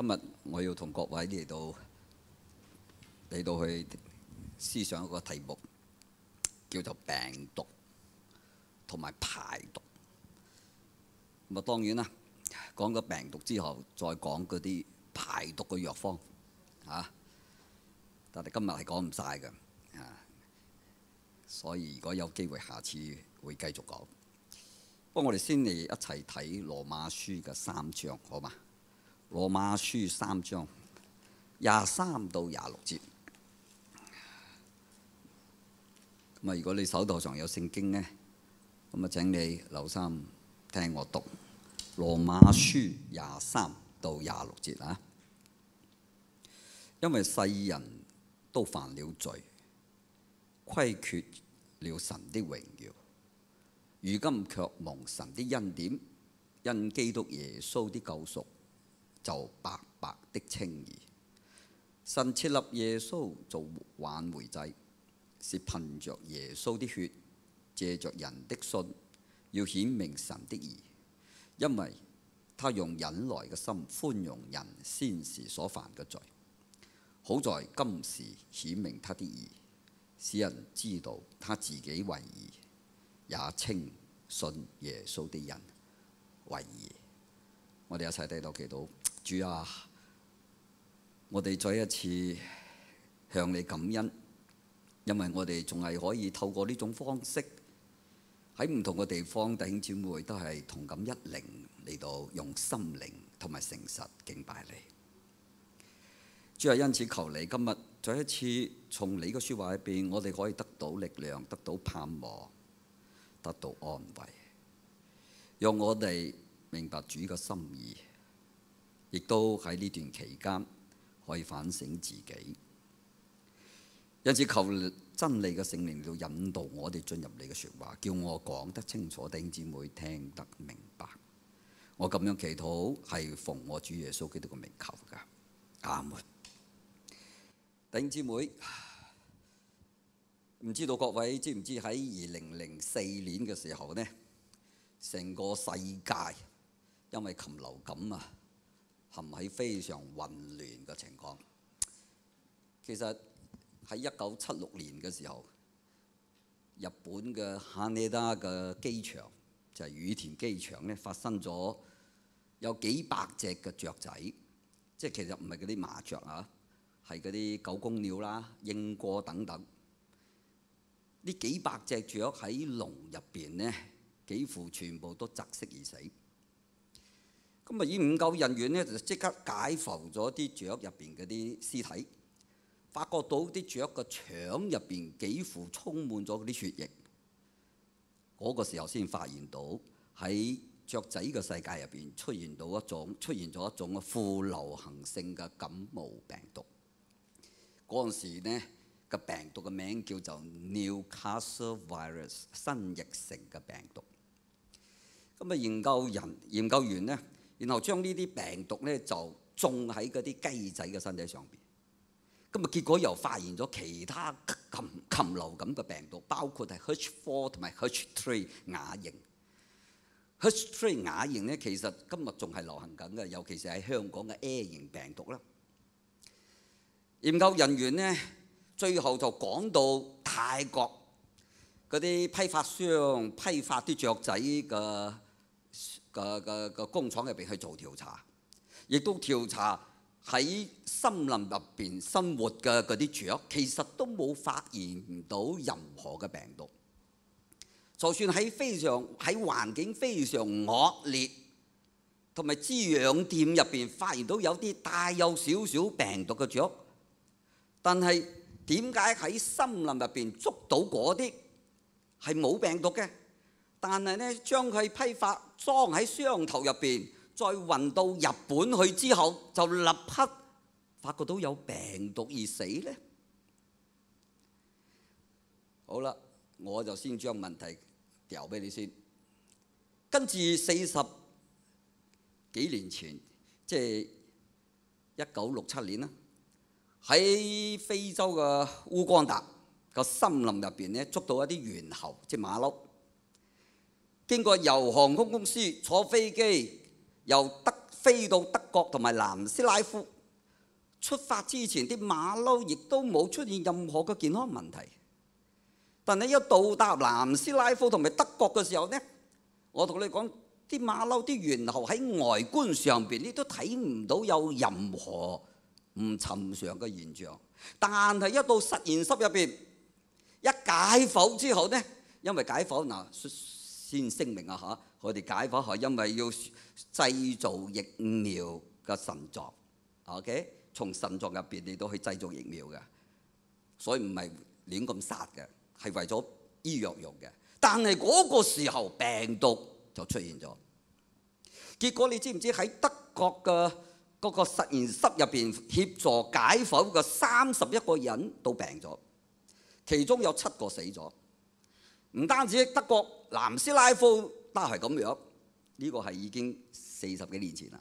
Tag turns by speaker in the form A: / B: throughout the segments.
A: 今日我要同各位嚟到去思想一個題目，叫做病毒同埋排毒。咁啊，當然啦，講咗病毒之後，再講嗰啲排毒嘅藥方嚇。但係今日係講唔晒嘅啊，所以如果有機會，下次會繼續講。不過我哋先嚟一齊睇羅馬書嘅3章，好嘛？羅馬書3章23到26節。咁啊，如果你手頭上有聖經呢，咁啊請你留心聽我讀羅馬書23到26節啊。因為世人都犯了罪，虧缺了神的榮耀，如今卻蒙神的恩典，因基督耶穌的救贖，就白白的稱義。神設立耶穌做挽回祭，是憑着耶穌的血，借着人的信，要顯明神的義。因為他用忍耐嘅心寬容人先時所犯嘅罪，好在今時顯明他的義，使人知道他自己為義，也稱信耶穌的人為義。我哋一齊低頭祈禱。主啊，我哋再一次向你感恩，因為我哋仲係可以透過呢種方式喺唔同嘅地方，弟兄姊妹都係同感一靈嚟到用心靈同埋誠實敬拜你。主啊，因此求你今日再一次從你嘅説話入邊，我哋可以得到力量，得到盼望，得到安慰，讓我哋明白主嘅心意，亦都喺呢段期間可以反省自己。因此求真理嘅聖靈嚟到引導我哋進入你嘅説話，叫我講得清楚，弟兄姊妹聽得明白。我咁樣祈禱係奉我主耶穌基督嘅名求㗎，阿門。弟兄姊妹，唔知道各位知唔知喺2004年嘅時候呢，成個世界因為禽流感啊，陷喺非常混亂嘅情況。其實喺1976年嘅時候，日本嘅羽田嘅機場就係羽田機場呢，發生咗有幾百隻嘅雀仔，即係其實唔係嗰啲麻雀啊，係嗰啲九公鳥啦、鷹哥等等。呢幾百隻雀喺籠入邊呢，幾乎全部都窒息而死。咁啊，醫護人員呢，就即刻解剖咗啲雀入邊嗰啲屍體，發覺到啲雀個腸入邊幾乎充滿咗嗰啲血液。嗰個時候先發現到喺雀仔嘅世界入邊出現咗一種副流行性嘅感冒病毒。嗰陣時呢，個病毒嘅名叫做 Newcastle virus， 新翼城嘅病毒。咁啊，研究員呢，然後將呢啲病毒呢就種喺嗰啲雞仔嘅身體上邊。咁啊，結果又發現咗其他禽流感嘅病毒，包括係 H4 同埋 H3 亞型。H3 亞型呢，其實今日仲係流行緊嘅，尤其是喺香港嘅 A 型病毒啦。研究人員呢，最後就趕到泰國嗰啲批發商批發啲雀仔嘅工廠入邊去做調查，亦都調查喺森林入邊生活嘅嗰啲雀，其實都冇發現唔到任何嘅病毒。就算喺環境非常惡劣同埋滋養店入邊發現到有啲帶有少少病毒嘅雀，但係點解喺森林入邊捉到嗰啲係冇病毒嘅，但係呢將佢批發裝喺箱頭入邊，再運到日本去之後，就立刻發覺到有病毒而死呢？好啦，我就先將問題掉俾你先。跟住40幾年前，即係1967年啦，喺非洲嘅烏干達個森林入邊呢，捉到一啲猿猴，即係馬騮。經過由航空公司坐飛機由德飛到德國同埋南斯拉夫。出發之前啲馬騮亦都冇出現任何嘅健康問題，但係一到達南斯拉夫同埋德國嘅時候呢，我同你講，啲馬騮啲猿猴喺外觀上邊你都睇唔到有任何唔尋常嘅現象，但係一到實驗室入邊一解剖之後呢，因為解剖嗱先聲明啊嚇，我哋解剖係因為要製造疫苗嘅腎臟 ，OK？ 從腎臟入邊你都去製造疫苗嘅，所以唔係亂咁殺嘅，係為咗醫藥用嘅。但係嗰個時候病毒就出現咗，結果你知唔知喺德國嘅嗰個實驗室入邊協助解剖嘅31個人都病咗，其中有7個死咗。唔單止德國南斯拉夫都係咁樣，呢個係已經40幾年前啦。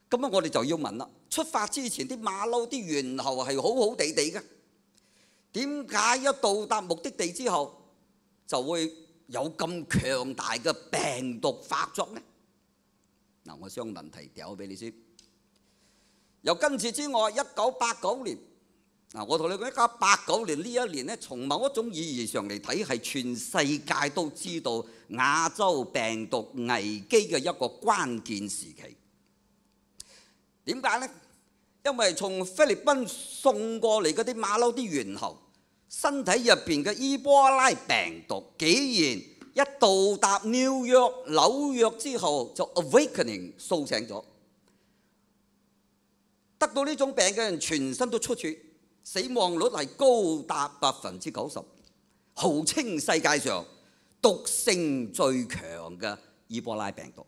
A: 咁啊，我哋就要問啦，出發之前啲馬騮啲猿猴係好好地地嘅，點解一到達目的地之後就會有咁強大嘅病毒發作呢？嗱，我將問題掉俾你先。由跟住之外，1989年，嗱，我同你講，1989年呢一年呢，從某一種意義上嚟睇，係全世界都知道亞洲病毒危機嘅一個關鍵時期。點解呢？因為從菲律賓送過嚟嗰啲馬騮啲猿猴，身體入邊嘅伊波拉病毒，竟然一到達紐約之後就 awakening 甦醒咗，得到呢種病嘅人全身都出血，死亡率係高達90%，號稱世界上毒性最強嘅伊波拉病毒。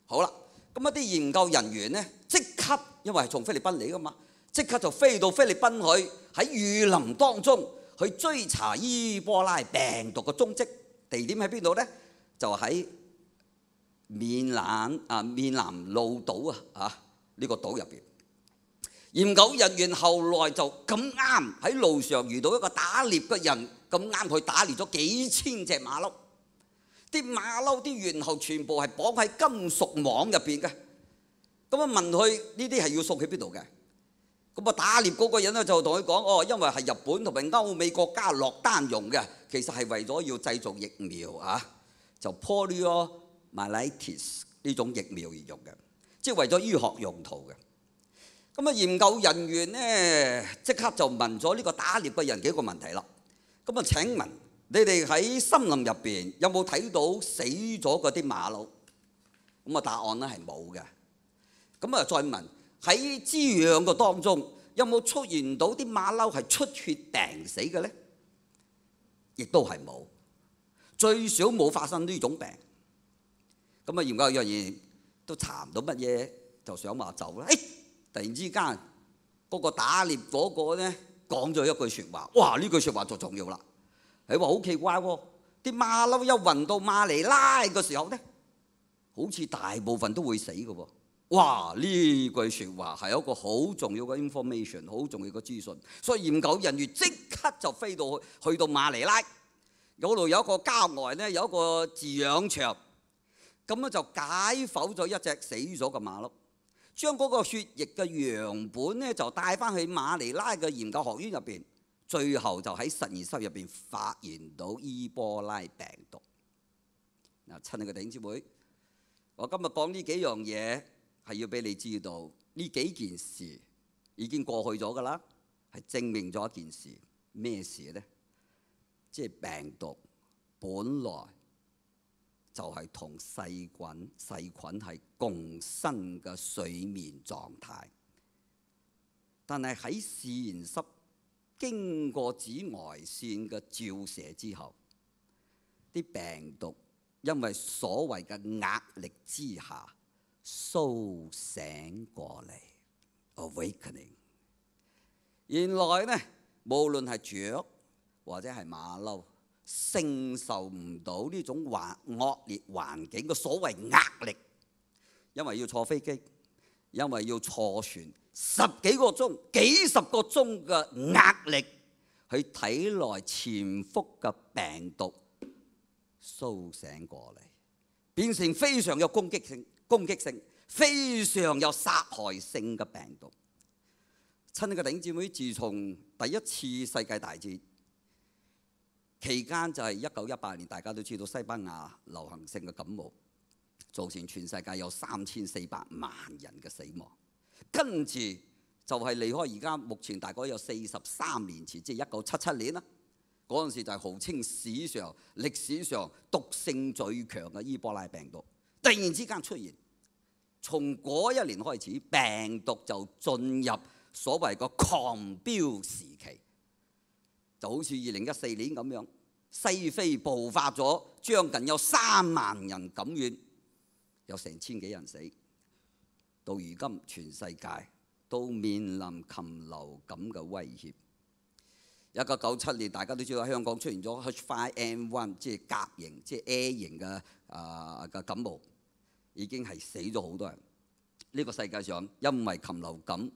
A: 好啦。咁一啲研究人員呢，即刻，因為係從菲律賓嚟噶嘛，即刻就飛到菲律賓去，喺雨林當中去追查伊波拉病毒嘅蹤跡。地點喺邊度呢？就喺面南路島呢個島入邊。研究人員後來就咁啱喺路上遇到一個打獵嘅人，咁啱佢打獵咗幾千隻馬騮。啲馬騮啲猿猴全部係綁喺金屬網入邊嘅，咁啊問佢呢啲係要送去邊度嘅？咁啊打獵嗰個人咧就同佢講：哦，因為係日本同埋歐美國家落單用嘅，其實係為咗要製造疫苗啊，就 poliomyelitis 呢種疫苗而用嘅，即係為咗醫學用途嘅。咁啊研究人員呢，即刻就問咗呢個打獵嘅人幾個問題啦。咁啊請問，你哋喺森林入邊有冇睇到死咗嗰啲馬騮？咁啊答案咧係冇嘅。咁啊再問，喺滋養嘅當中有冇出現到啲馬騮係出血病死嘅呢？亦都係冇，最少冇發生呢種病。咁啊研究人員都查唔到乜嘢，就想話走啦。突然之間嗰個打獵嗰個咧講咗一句説話，哇！呢句説話就重要啦。你話好奇怪喎，啲馬騮一運到馬尼拉嘅時候呢，好似大部分都會死嘅喎。哇！呢句説話係一個好重要嘅 information， 好重要嘅資訊。所以研究人員即刻就飛到去到馬尼拉嗰度，有一個郊外呢，有一個飼養場，咁樣就解剖咗一隻死咗嘅馬騮，將嗰個血液嘅樣本呢，就帶翻去馬尼拉嘅研究學院入邊。最後就喺實驗室入邊發現到伊波拉病毒。嗱，親愛嘅弟兄姊妹，我今日講呢幾樣嘢係要俾你知道，呢幾件事已經過去咗㗎啦，係證明咗一件事，咩事呢？即係病毒本來就係同細菌係共生嘅睡眠狀態，但係喺實驗室經過紫外線嘅照射之後，啲病毒因為所謂嘅壓力之下甦醒過嚟 ，awakening。原來呢，無論係雀或者係馬騮，承受唔到呢種惡劣環境嘅所謂壓力，因為要坐飛機，因為要坐船。10幾個鐘、幾十個鐘嘅壓力，去體內潛伏嘅病毒甦醒過嚟，變成非常有攻擊性，非常有殺害性嘅病毒。親愛嘅弟兄姊妹，自從第一次世界大戰期間，就係1918年，大家都知道西班牙流行性嘅感冒，造成全世界有3400萬人嘅死亡。跟住就係離開而家目前大概有43年前，即係1977年啦。嗰陣時就係號稱歷史上毒性最強嘅伊波拉病毒，突然之間出現。從嗰一年開始，病毒就進入所謂個狂飆時期，就好似2014年咁樣，西非爆發咗，將近有3萬人感染，有成千幾人死。到如今，全世界都面臨禽流感嘅威脅。1997年，大家都知道香港出現咗 H5N1，即係甲型，即係 A 型嘅感冒，已經係死咗好多人。呢個世界上因為禽流感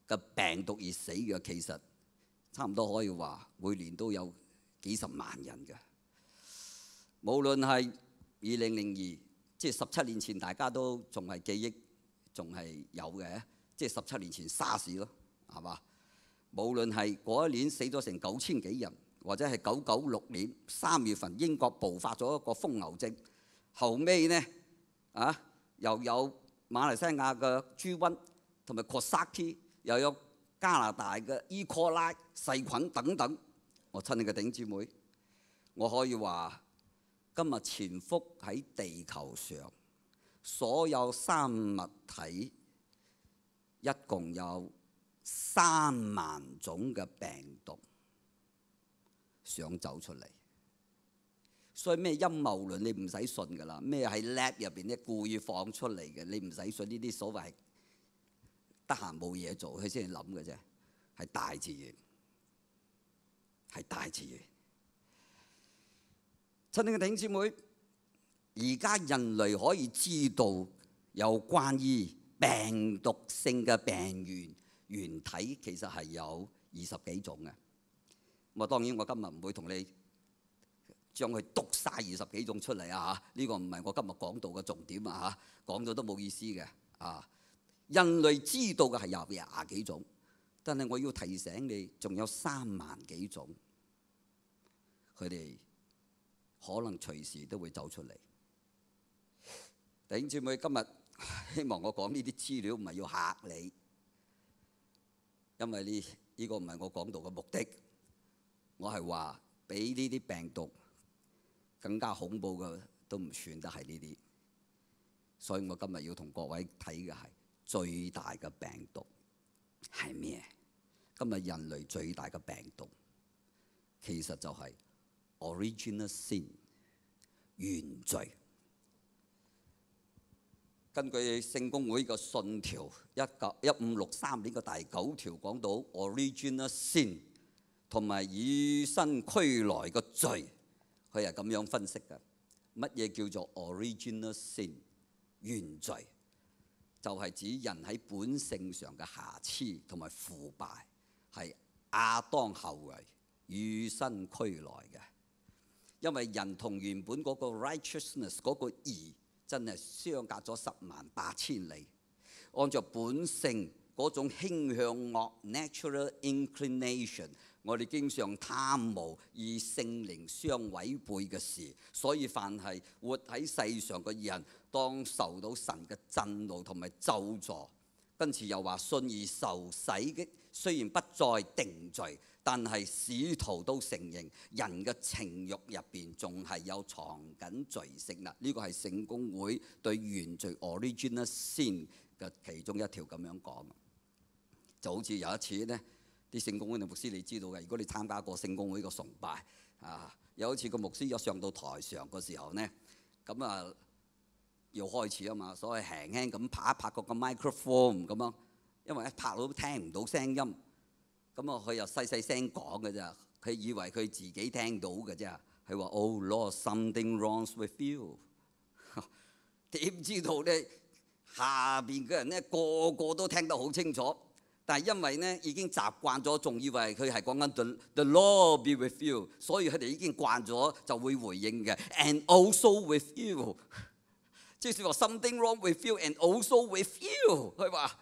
A: 嘅病毒而死嘅，其實差唔多可以話每年都有幾十萬人嘅。無論係2002，即係17年前，大家都仲係記憶仲係有嘅，即係17年前沙士咯，係嘛？無論係嗰一年死咗成9000幾人，或者係996年3月份英國爆發咗一個瘋牛症，後尾呢又有馬來西亞嘅豬瘟同埋 Coxsackie， 又有加拿大嘅 E. coli 細菌等等。我親愛嘅弟兄姊妹，我可以話今日潛伏喺地球上所有生物體一共有3萬種嘅病毒想走出嚟，所以咩陰謀論你唔使信㗎啦，咩喺 lab 入邊咧故意放出嚟嘅，你唔使信呢啲所謂得閒冇嘢做佢先諗嘅啫，係大自然，係大自然。親愛嘅弟兄姊妹，而家人類可以知道有關於病毒性嘅病原體，其實係有20幾種嘅。咁啊，當然我今日唔會同你將佢讀晒20幾種出嚟啊！呢個唔係我今日講道嘅重點啊！講咗都冇意思嘅啊！人類知道嘅係有20幾種，但係我要提醒你，仲有3萬幾種，佢哋可能隨時都會走出嚟。弟兄姊妹，今日希望我講呢啲資料唔係要嚇你，因為呢個唔係我講道嘅目的。我係話比呢啲病毒更加恐怖嘅都唔算得係呢啲，所以我今日要同各位睇嘅係最大嘅病毒係咩？今日人類最大嘅病毒其實就係 original sin 原罪。根據聖公會嘅信條1563年嘅第9條講到 original sin 同埋與生俱來嘅罪，佢係咁樣分析嘅。乜嘢叫做 original sin 原罪？就係指人喺本性上嘅瑕疵同埋腐敗，係亞當後裔與生俱來嘅。因為人同原本嗰個 righteousness 嗰個義真係相隔咗108000里，按照本性嗰種傾向惡 natural inclination， 我哋經常貪慕與聖靈相違背嘅事，所以凡係活喺世上嘅人，當受到神嘅震怒同埋咒詛。跟住又話信而受洗嘅，雖然不再定罪，但係使徒都承認人嘅情慾入邊仲係有藏緊罪性啦。呢個係聖公會對原罪 original sin 嘅其中一條咁樣講。就好似有一次呢啲聖公會嘅牧師你知道嘅，如果你參加過聖公會嘅崇拜啊，有一次個牧師一上到台上嘅時候呢，咁啊要開始啊嘛，所以輕輕咁拍一拍個 microphone 咁樣，因為一拍到聽唔到聲音，咁啊佢又細細聲講嘅咋，佢以為佢自己聽到嘅啫，佢話 Oh Lord, something wrong with you。點知道呢？下邊嘅人呢個個都聽得好清楚。但係因為呢已經習慣咗，仲以為佢係講緊 The Lord be with you， 所以佢哋已經慣咗就會回應嘅 And also with you，即係話 something wrong with you and also with you。佢話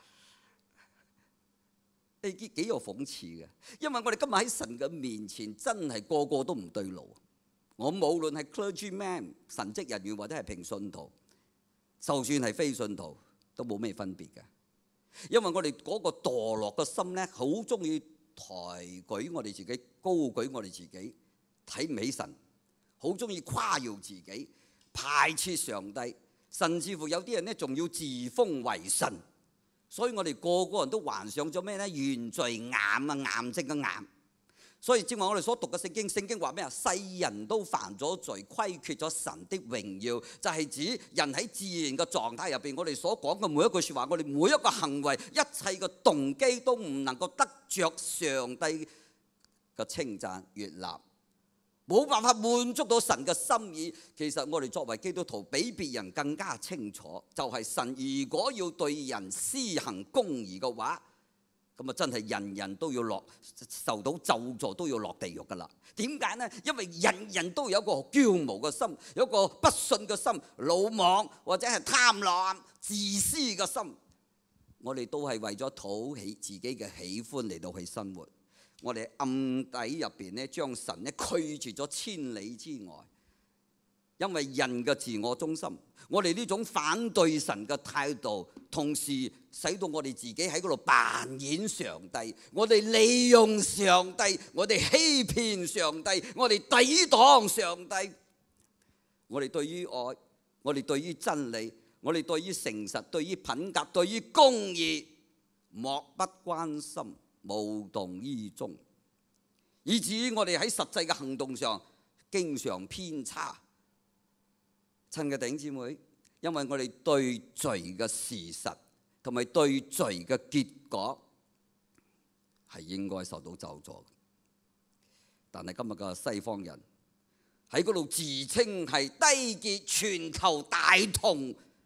A: 呢啲幾有諷刺嘅，因為我哋今日喺神嘅面前真係個個都唔對路。我無論係 clergyman 神職人員或者係平信徒，就算係非信徒都冇咩分別嘅。因為我哋嗰個墮落嘅心咧，好中意抬舉我哋自己，高舉我哋自己，睇唔起神，好中意誇耀自己，排斥上帝，甚至乎有啲人咧仲要自封為神。所以我哋個個人都患上咗咩咧？原罪癌啊，癌症嘅癌。所以正話我哋所讀嘅聖經話咩啊？世人都犯咗罪，虧缺咗神的榮耀，就係指人喺自然嘅狀態入邊，我哋所講嘅每一句説話，我哋每一個行為，一切嘅動機都唔能夠得着上帝嘅稱讚悅納，冇辦法滿足到神嘅心意。其實我哋作為基督徒，比別人更加清楚，就係神如果要對人施行公義嘅話，咁啊真係人人都要受到咒詛，都要落地獄噶啦。點解呢？因為人人都有一個驕傲嘅心，有一個不信嘅心，魯莽或者係貪婪、自私嘅心。我哋都係為咗討起自己嘅喜歡嚟到去生活。我哋暗底入邊咧，將神咧拒絕咗千里之外。因為人嘅自我中心，我哋呢種反對神嘅態度，同時使到我哋自己喺嗰度扮演上帝，我哋利用上帝，我哋欺騙上帝，我哋抵擋上帝。我哋對於愛，我哋對於真理，我哋對於誠實，對於品格，對於公義，漠不關心，無動於衷，以至於我哋喺實際嘅行動上經常偏差。親嘅弟兄姊妹，因為我哋對罪嘅事實同埋對罪嘅結果係應該受到咒詛，但係今日嘅西方人喺嗰度自稱係低潔全球大同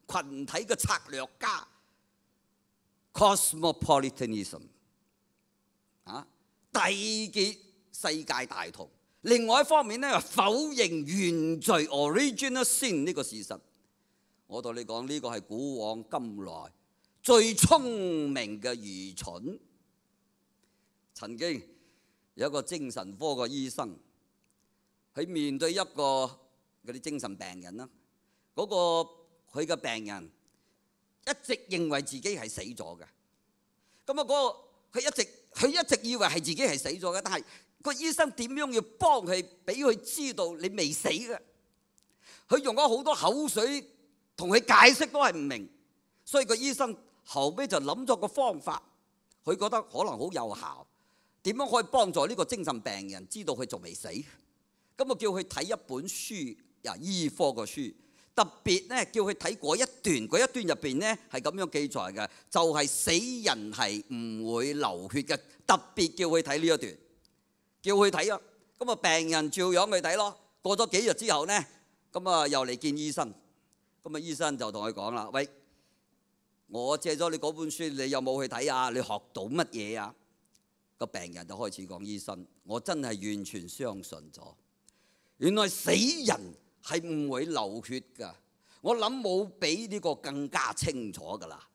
A: 群體嘅策略家 ，cosmopolitanism 低潔世界大同。另外一方面咧，否認原罪 original sin 呢個事實。我同你講，呢個係古往今來最聰明嘅愚蠢。曾經有一個精神科嘅醫生喺面對一個嗰啲精神病人啦，嗰個佢嘅病人一直認為自己係死咗嘅。咁啊，佢一直以為係自己係死咗嘅，但係個醫生點樣要幫佢，俾佢知道你未死嘅？佢用咗好多口水同佢解釋都係唔明，所以個醫生後尾就諗咗個方法，佢覺得可能好有效。點樣可以幫助呢個精神病人知道佢仲未死？咁啊，叫佢睇一本書，醫科嘅書，特別咧叫佢睇嗰一段入邊咧係咁樣記載嘅，就係死人係唔會流血嘅，特別叫佢睇呢一段。叫佢睇啊，咁啊病人照樣去睇咯。過咗幾日之後呢，咁啊又嚟見醫生，咁啊醫生就同佢講啦：喂，我借咗你嗰本書，你有冇去睇啊？你學到乜嘢啊？個病人就開始講：醫生，我真係完全相信咗，原來死人係唔會流血㗎。我諗冇比呢個更加清楚㗎啦。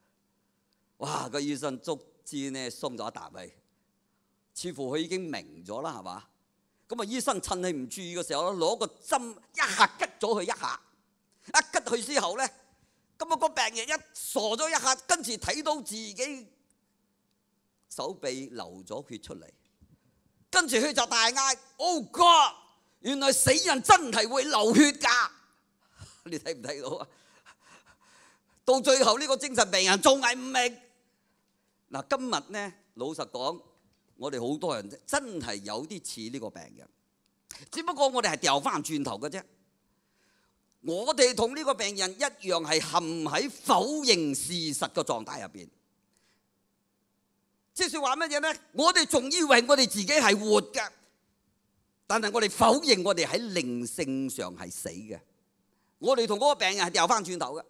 A: 哇！個醫生足之呢鬆咗一啖氣。似乎佢已經明咗啦，係嘛？咁啊，醫生趁佢唔注意嘅時候咧，攞個針一下拮咗佢一下，一拮佢之後咧，咁啊個病人一傻咗一下，跟住睇到自己手臂流咗血出嚟，跟住佢就大嗌：Oh God！原來死人真係會流血㗎！你睇唔睇到啊？到最後呢個精神病人仲係唔明。嗱，今日咧老實講，我哋好多人真係有啲似呢個病人，只不過我哋係掉翻轉頭嘅啫。我哋同呢個病人一樣係陷喺否認事實嘅狀態入邊。即係話乜嘢呢？我哋仲以為我哋自己係活嘅，但係我哋否認我哋喺靈性上係死嘅。我哋同嗰個病人係掉翻轉頭嘅。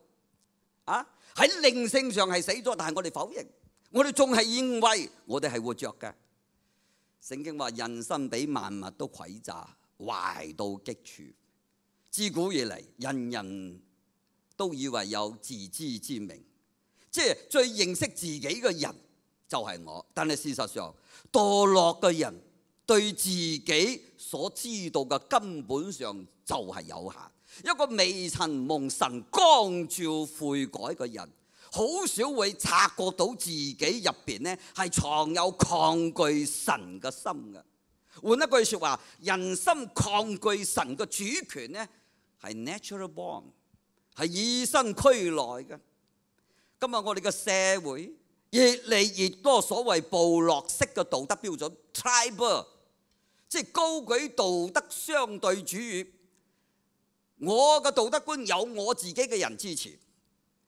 A: 喺靈性上係死咗，但係我哋否認，我哋仲係認為我哋係活着嘅。聖經話人生比萬物都詭詐，壞到極處。自古以嚟，人人都以為有自知之明，即係最認識自己嘅人就係我。但係事實上，墮落嘅人對自己所知道嘅根本上就係有限。一個未曾蒙神光照悔改嘅人，好少會察覺到自己入邊呢係藏有抗拒神嘅心嘅。換一句説話，人心抗拒神嘅主權呢係 natural born， 係與生俱來嘅。今日我哋嘅社會越嚟越多所謂部落式嘅道德標準 tribal， 即係高舉道德相對主義。我嘅道德觀有我自己嘅人支持，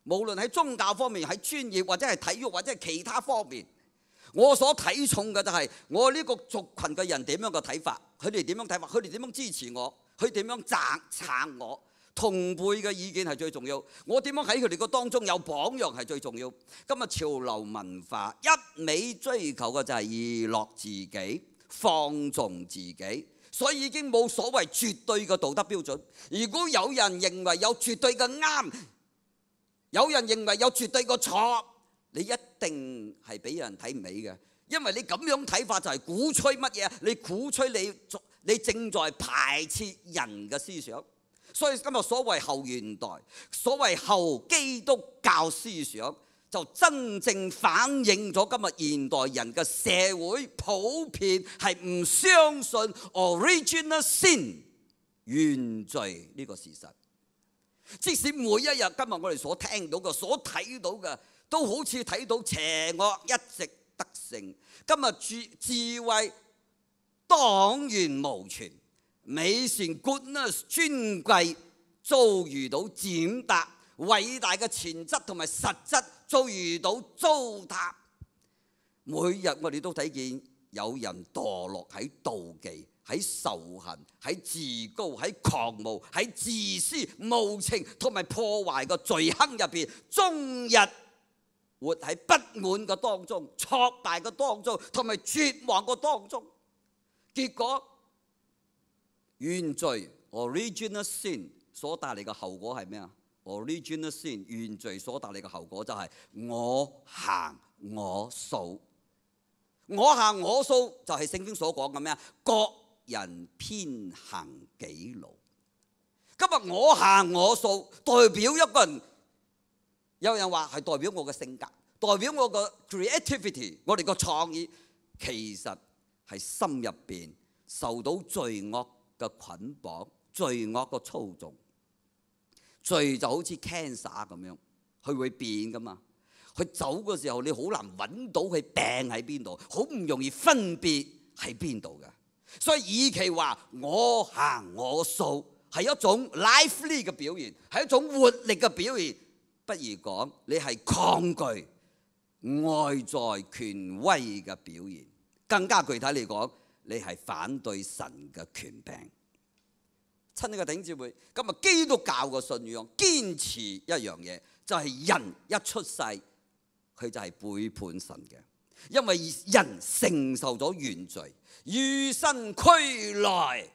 A: 無論喺宗教方面、喺專業或者係體育或者係其他方面，我所睇重嘅就係我呢個族群嘅人點樣嘅睇法，佢哋點樣睇法，佢哋點樣支持我，佢點樣撐我。同輩嘅意見係最重要，我點樣喺佢哋個當中有榜樣係最重要。今日潮流文化一味追求嘅就係娛樂自己、放縱自己，所以已經冇所謂絕對嘅道德標準。如果有人認為有絕對嘅啱，有人認為有絕對嘅錯，你一定係俾人睇唔起嘅，因為你咁樣睇法就係鼓吹乜嘢？你鼓吹你正在排斥人嘅思想。所以今日所謂後現代、所謂後基督教思想，就真正反映咗今日現代人嘅社會普遍係唔相信 original sin 原罪呢個事實。即使每一日今日我哋所聽到嘅、所睇到嘅，都好似睇到邪惡一直得勝。今日智慧蕩然無存，美善 goodness 尊貴遭遇到踐踏，偉大嘅潛質同埋實質遭遇到糟蹋。每日我哋都睇見有人墮落喺妒忌、喺仇恨、喺自高、喺狂傲、喺自私、無情同埋破壞嘅罪行入邊，終日活喺不滿嘅當中、挫敗嘅當中同埋絕望嘅當中。結果原罪 original sin 所帶嚟嘅後果係咩啊？ original sin 原罪所帶嚟嘅後果就係我行我素。我行我素就係聖經所講嘅咩啊？各人偏行己路。今日我行我素代表一個人，有人話係代表我嘅性格，代表我嘅 creativity， 我哋嘅創意，其實係心入邊受到罪惡嘅捆綁，罪惡嘅操縱。罪就好似 cancer 咁樣，佢會變噶嘛。佢走嘅時候，你好難揾到佢病喺邊度，好唔容易分別喺邊度嘅。所以與其話我行我素係一種 lively 嘅表現，係一種活力嘅表現，不如講你係抗拒外在權威嘅表現。更加具體嚟講，你係反對神嘅權柄。親愛嘅弟兄姊妹，今日基督教嘅信仰堅持一樣嘢，就係人一出世佢就係背叛神嘅，因為人承受咗原罪，與生俱來，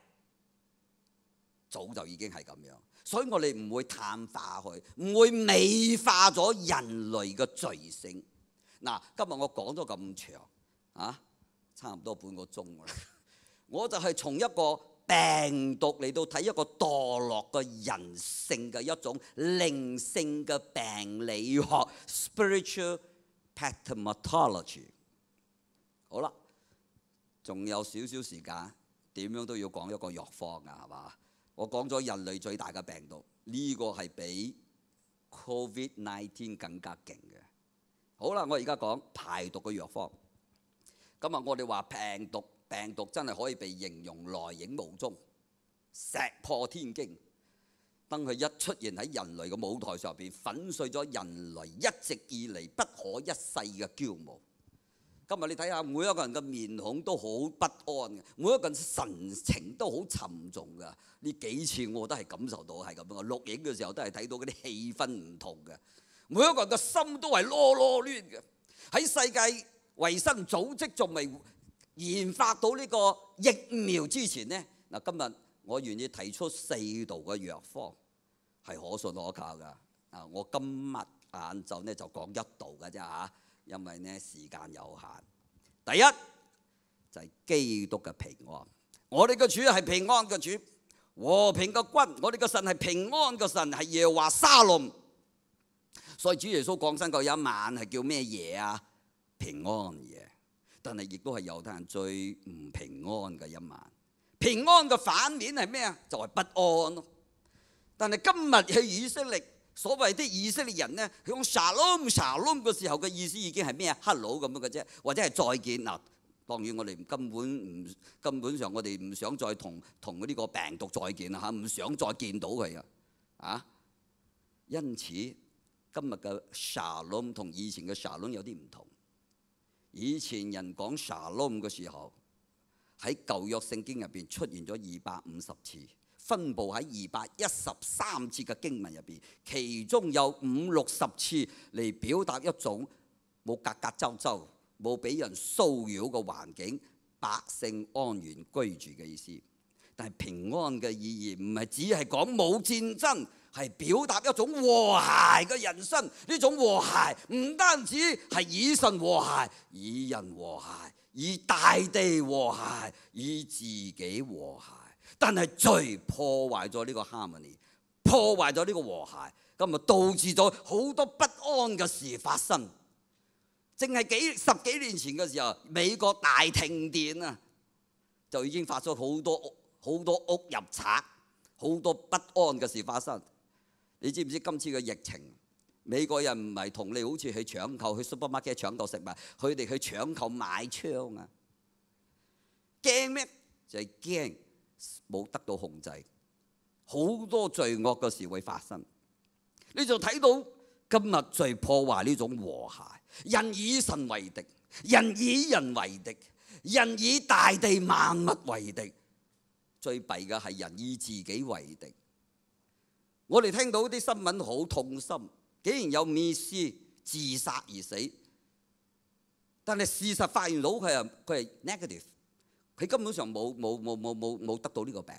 A: 早就已經係咁樣。所以我哋唔會淡化佢，唔會美化咗人類嘅罪性。嗱，今日我講咗咁長啊，差唔多半個鐘啦，我就係從一個病毒嚟到睇一個墮落嘅人性嘅一種靈性嘅病理學 spiritual pathology。 好啦，仲有少少時間，點樣都要講一個藥方㗎，係嘛？我講咗人類最大嘅病毒，呢個係比 COVID-19 更加勁嘅。好啦，我而家講排毒嘅藥方。今日我哋話病毒真係可以被形容來影無蹤，石破天驚。當佢一出現喺人類嘅舞台上邊，粉碎咗人類一直以嚟不可一世嘅驕傲。今日你睇下，每一個人嘅面孔都好不安嘅，每一個人神情都好沉重嘅。呢幾次我都係感受到係咁樣，錄影嘅時候都係睇到嗰啲氣氛唔同嘅。每一個人嘅心都係囉囉攣嘅。喺世界衛生組織仲未研發到呢個疫苗之前呢，嗱，今日我願意提出4道嘅藥方係可信可靠㗎。我今日晏晝呢就講一度嘅啫嚇，因為呢時間有限。第一就係基督嘅平安，我哋嘅主係平安嘅主，和平嘅君，我哋嘅神係平安嘅神，係耶和華沙龍。所以主耶穌降生嗰一晚係叫咩夜啊？平安夜。但係亦都係猶太人最唔平安嘅一晚。平安嘅反面係咩啊？就係不安咯。但係今日去以色列，所謂啲以色列人呢，佢講 shalom 嘅時候嘅意思已經係咩啊？hello 咁樣嘅啫，或者係再見嗱。當然我哋根本上我哋唔想再同呢個病毒再見啦嚇，唔想再見到佢啊。因此今日嘅 shalom 同以前嘅 shalom 有啲唔同。以前人講 shalom 嘅時候，喺舊約聖經入邊出現咗250次，分佈喺213節嘅經文入邊，其中有50-60次嚟表達一種冇格格周周、冇俾人騷擾嘅環境，百姓安然居住嘅意思。但係平安嘅意義唔係只係講冇戰爭，係表達一種和諧嘅人生。呢種和諧唔單止係以神和諧，以人和諧，以大地和諧，以自己和諧。但係罪破壞咗呢個 harmony， 破壞咗呢個和諧，咁啊導致咗好多不安嘅事發生。淨係十幾年前嘅時候，美國大停電啊，就已經發生好多屋入賊，好多不安嘅事發生。你知唔知今次嘅疫情，美國人唔係同你好似去搶購，去 supermarket 搶購食物，佢哋去搶購買槍啊！驚咩？就係驚冇得到控制，好多罪惡嘅事會發生。你就睇到今日最破壞呢種和諧，人以神為敵，人以人為敵，人以大地萬物為敵。最弊嘅係人以自己為敵。我哋聽到啲新聞好痛心，竟然有密斯自殺而死，但係事實發現到佢係 negative， 佢根本上冇得到呢個病，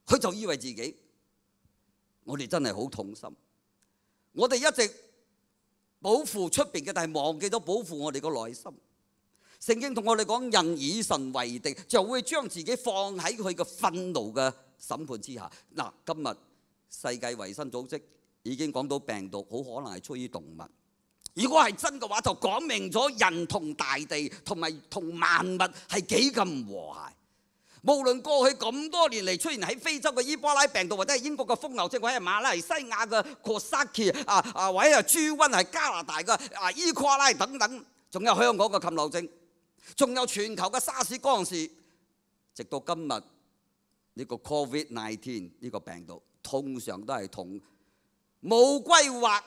A: 佢就以為自己。我哋真係好痛心，我哋一直保護出邊嘅，但係忘記咗保護我哋個內心。聖經同我哋講，人以神為敵，就會將自己放喺佢嘅憤怒嘅審判之下。嗱，今日世界衛生組織已經講到病毒好可能係出於動物。如果係真嘅話，就講明咗人同大地同埋同萬物係幾咁和諧。無論過去咁多年嚟出現喺非洲嘅伊波拉病毒，或者係英國嘅瘋牛症，或者係馬來西亞嘅 Coxsackie 或者係豬瘟，係加拿大嘅伊瓜拉等等，仲有香港嘅禽流症，仲有全球嘅沙士嗰陣時，直到今日呢個 COVID-19 呢個病毒，通常都係同冇規劃、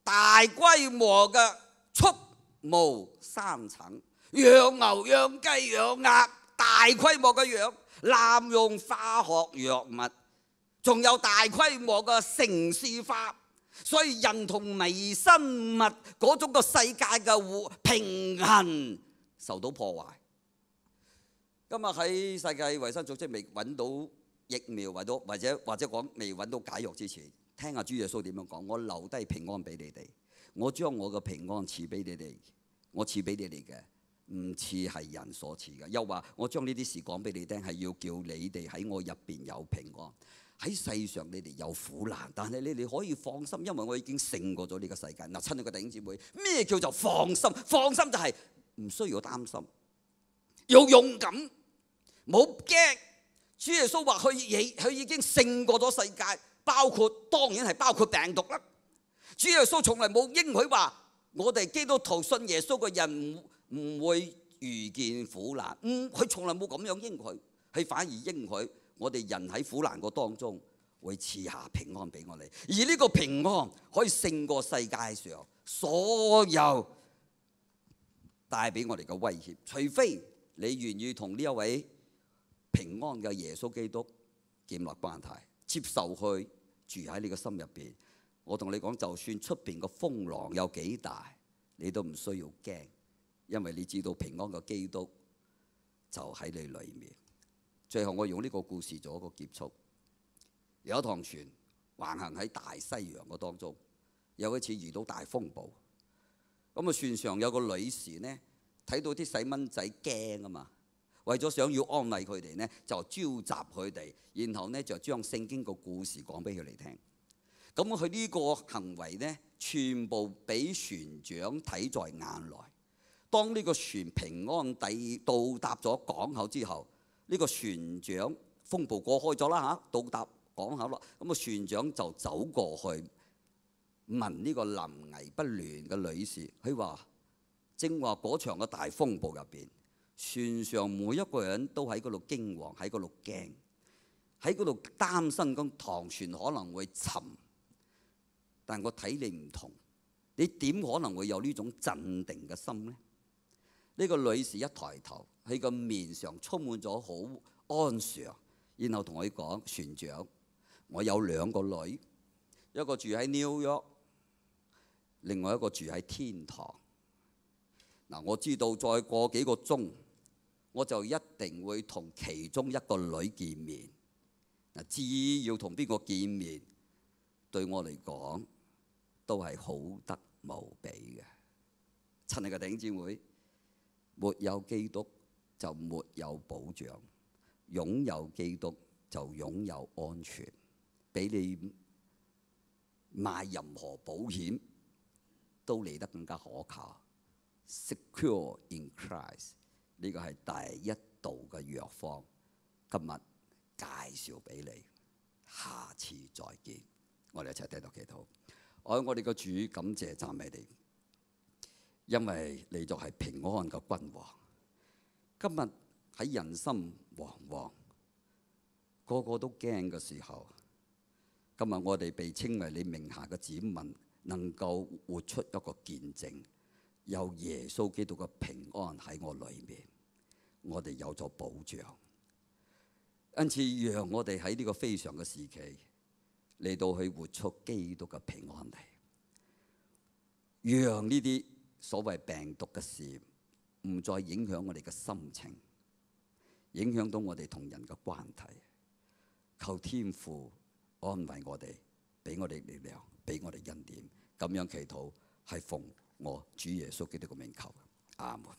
A: 大規模嘅畜牧生產、養牛、養雞、養鴨，大規模嘅養，濫用化學藥物，仲有大規模嘅城市化，所以人同微生物嗰種個世界嘅平衡受到破壞。今日喺世界衛生組織未揾到疫苗，或者講未揾到解藥之前，聽下主耶穌點樣講：我留低平安俾你哋，我將我嘅平安賜俾你哋，我賜俾你哋嘅唔似係人所賜嘅。又話我將呢啲事講俾你聽，係要叫你哋喺我入邊有平安。喺世上你哋有苦難，但係你哋可以放心，因為我已經勝過咗呢個世界。嗱，親愛嘅弟兄姊妹，咩叫做放心？放心就係唔需要擔心，要勇敢，冇驚。主耶穌話佢已經勝過咗世界，當然係包括病毒啦。主耶穌從來冇應許話我哋基督徒信耶穌嘅人唔會遇見苦難，佢從來冇咁樣應許，佢反而應許我哋人喺苦難個當中會賜下平安俾我哋，而呢個平安可以勝過世界上所有帶俾我哋嘅威脅，除非你願意同呢一位平安嘅耶穌基督建立關係，接受佢住喺你嘅心入邊。我同你講，就算出邊個風浪有幾大，你都唔需要驚，因為你知道平安嘅基督就喺你裏面。最後我用呢個故事做一個結束。有一趟船橫行喺大西洋嘅當中。有一次遇到大風暴，咁啊船上有個女士呢，睇到啲細蚊仔驚啊嘛，為咗想要安慰佢哋呢，就召集佢哋，然後呢就將聖經個故事講俾佢哋聽。咁佢呢個行為呢，全部俾船長睇在眼內。當呢個船平安地到達咗港口之後，呢個船長風暴過開咗啦嚇，到達港口啦。咁啊船長就走過去問呢個臨危不亂嘅女士，佢話：正話嗰場嘅大風暴入邊，船上每一個人都喺嗰度驚惶，喺嗰度驚，喺嗰度擔心咁唐船可能會沉。但我睇你唔同，你點可能會有呢種鎮定嘅心呢？呢個女士一抬頭，佢個面上充滿咗好安詳，然後同佢講：船長，我有2個女，一個住喺紐約，另外一個住喺天堂。嗱，我知道再過幾個鐘，我就一定會同其中一個女見面。嗱，至於要同邊個見面，對我嚟講都係好得無比嘅。親愛嘅弟兄姊妹，沒有基督就沒有保障，擁有基督就擁有安全，比你買任何保險都嚟得更加可靠。Secure in Christ 呢個係第一道嘅藥方，今日介紹俾你，下次再見。我哋一齊低頭祈禱。愛我哋嘅主，感謝讚美你，因為你就係平安嘅君王。今日喺人心惶惶，個個都驚嘅時候，今日我哋被稱為你名下嘅子民，能夠活出一個見證，有耶穌基督嘅平安喺我裏面，我哋有咗保障。因此，讓我哋喺呢個非常嘅時期嚟到去活出基督嘅平安嚟，讓呢啲所謂病毒嘅事唔再影響我哋嘅心情，影響到我哋同人嘅關係。求天父安慰我哋，俾我哋力量，俾我哋恩典。咁樣祈禱係奉我主耶穌基督嘅名求。阿門。